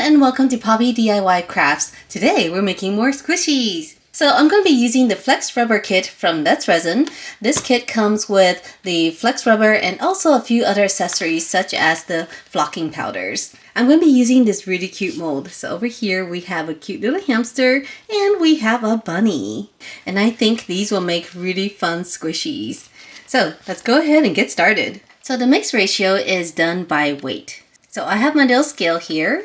and welcome to Poppy DIY Crafts. Today we're making more squishies. So I'm going to be using the Flex Rubber kit from Resin. This kit comes with the Flex Rubber and also a few other accessories such as the flocking powders. I'm going to be using this really cute mold. So over here we have a cute little hamster and we have a bunny. And I think these will make really fun squishies. So let's go ahead and get started. So the mix ratio is done by weight. So I have my little scale here.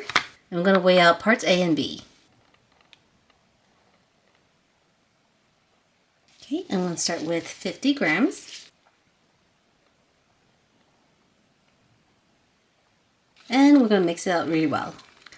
I'm going to weigh out parts A and B. Okay, I'm going to start with 50 grams. And we're going to mix it out really well.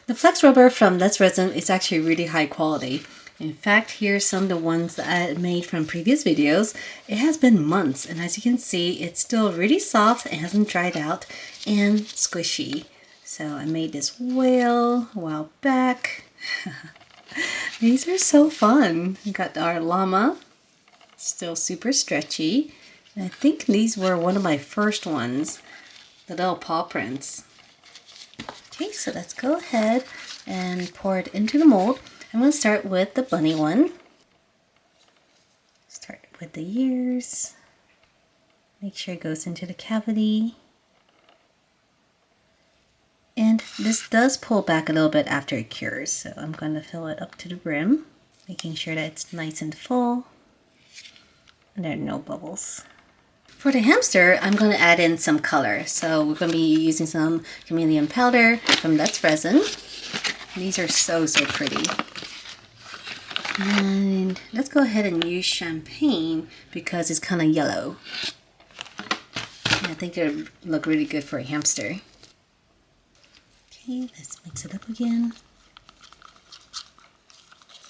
The Flex Rubber from Resin is actually really high quality. In fact, here's some of the ones that I made from previous videos. It has been months, and as you can see, it's still really soft, it hasn't dried out, and squishy. So I made this whale a while back. These are so fun. We got our llama, still super stretchy. And I think these were one of my first ones, the little paw prints. Okay, so let's go ahead and pour it into the mold. I'm going to start with the bunny one. Start with the ears. Make sure it goes into the cavity. And this does pull back a little bit after it cures, so I'm going to fill it up to the brim, making sure that it's nice and full, and there are no bubbles. For the hamster, I'm going to add in some color. So we're going to be using some chameleon powder from Resin. These are so pretty. And let's go ahead and use champagne because it's kind of yellow. And I think it would look really good for a hamster. Okay, let's mix it up again.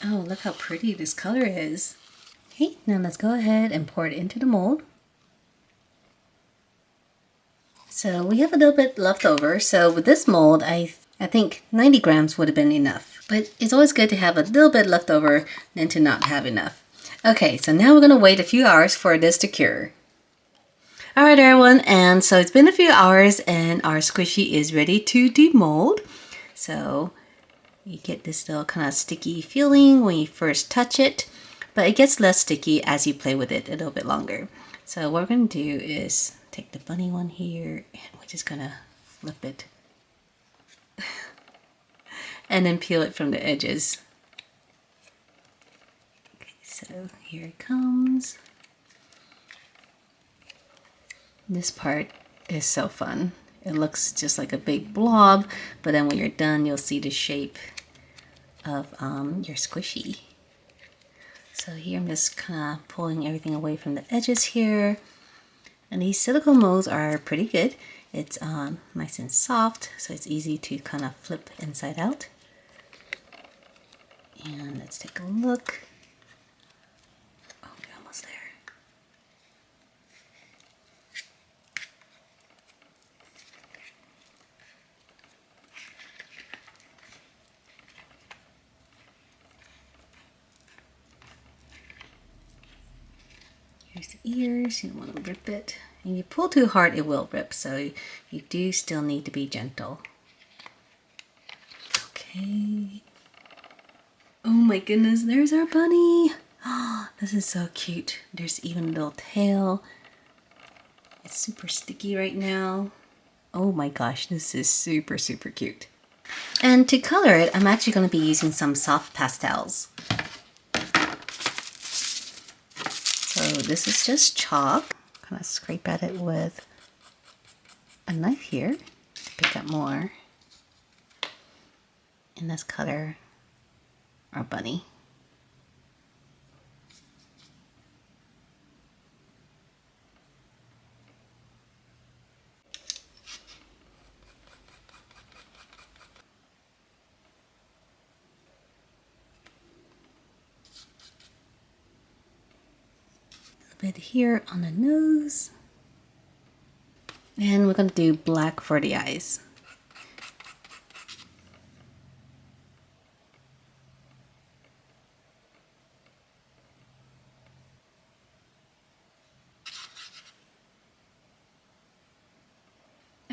Oh, look how pretty this color is. Okay, now let's go ahead and pour it into the mold. So we have a little bit left over. So with this mold, I think 90 grams would have been enough. But it's always good to have a little bit left over than to not have enough. Okay, so now we're going to wait a few hours for this to cure. Alright everyone, and so it's been a few hours and our squishy is ready to demold. So you get this little kind of sticky feeling when you first touch it, but it gets less sticky as you play with it a little bit longer. So what we're going to do is take the bunny one here and we're just going to flip it. And then peel it from the edges. Okay, so here it comes. This part is so fun. It looks just like a big blob, but then when you're done, you'll see the shape of your squishy. So here I'm just kind of pulling everything away from the edges here. And these silicone molds are pretty good. It's nice and soft, so it's easy to kind of flip inside out. And let's take a look. Oh, we're almost there. Here's the ears. You don't want to rip it. And you pull too hard, it will rip. So you do still need to be gentle. Okay. Oh my goodness, there's our bunny. Oh, this is so cute. There's even a little tail. It's super sticky right now. Oh my gosh, this is super cute. And to color it, I'm actually going to be using some soft pastels. So this is just chalk. Kind of scrape at it with a knife here to pick up more. And let's color our bunny. A bit here on the nose. And we're going to do black for the eyes.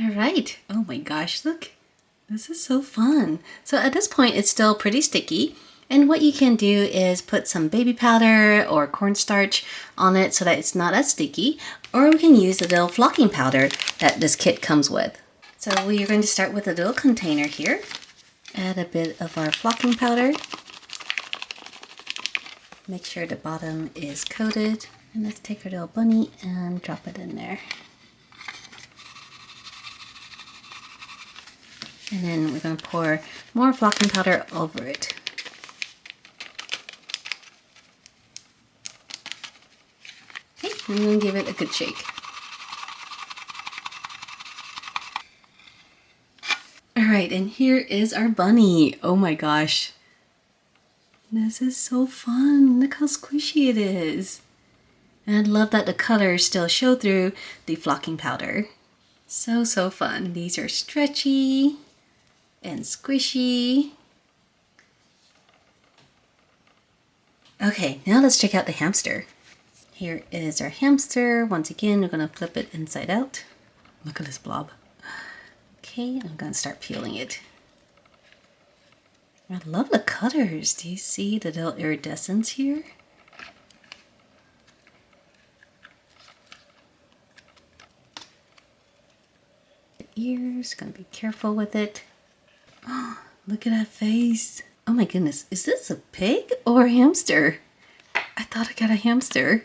Alright, oh my gosh, look. This is so fun. So at this point, it's still pretty sticky. And what you can do is put some baby powder or cornstarch on it so that it's not as sticky. Or we can use the little flocking powder that this kit comes with. So we are going to start with a little container here. Add a bit of our flocking powder. Make sure the bottom is coated. And let's take our little bunny and drop it in there. And then we're going to pour more flocking powder over it. Okay, I'm going to give it a good shake. Alright, and here is our bunny. Oh my gosh. This is so fun. Look how squishy it is. And I love that the colors still show through the flocking powder. So fun. These are stretchy and squishy. Okay, now let's check out the hamster. Here is our hamster. Once again, we're going to flip it inside out. Look at this blob. Okay, I'm going to start peeling it. I love the colors. Do you see the little iridescence here? The ears, going to be careful with it. Oh, look at that face. Oh my goodness, is this a pig or a hamster? I thought I got a hamster.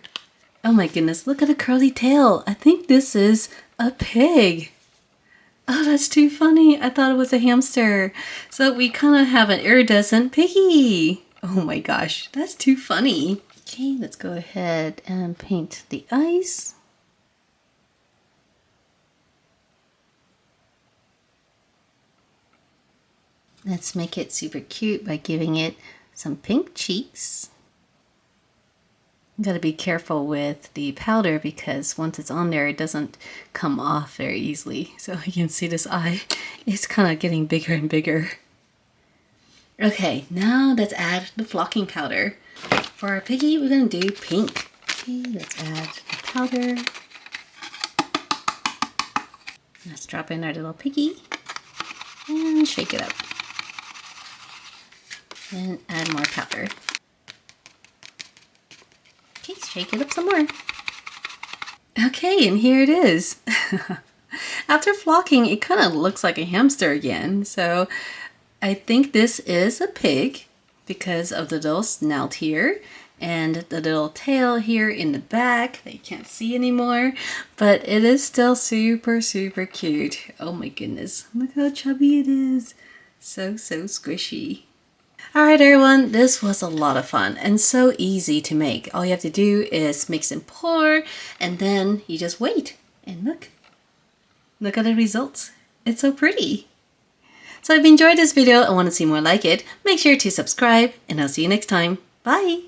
Oh my goodness, look at the curly tail. I think this is a pig. Oh, that's too funny. I thought it was a hamster. So we kind of have an iridescent piggy. Oh my gosh, that's too funny. Okay, let's go ahead and paint the eyes. Let's make it super cute by giving it some pink cheeks. You gotta be careful with the powder because once it's on there, it doesn't come off very easily. So you can see this eye is kind of getting bigger and bigger. Okay, now let's add the flocking powder. For our piggy, we're gonna do pink. Okay, let's add the powder. Let's drop in our little piggy and shake it up. And add more powder. Okay, shake it up some more. Okay, and here it is. After flocking, it kind of looks like a hamster again. So I think this is a pig because of the little snout here and the little tail here in the back that you can't see anymore. But it is still super cute. Oh my goodness, look how chubby it is. So squishy. Alright everyone, this was a lot of fun and so easy to make. All you have to do is mix and pour and then you just wait and look at the results. It's so pretty. So if you enjoyed this video and want to see more like it, make sure to subscribe and I'll see you next time. Bye!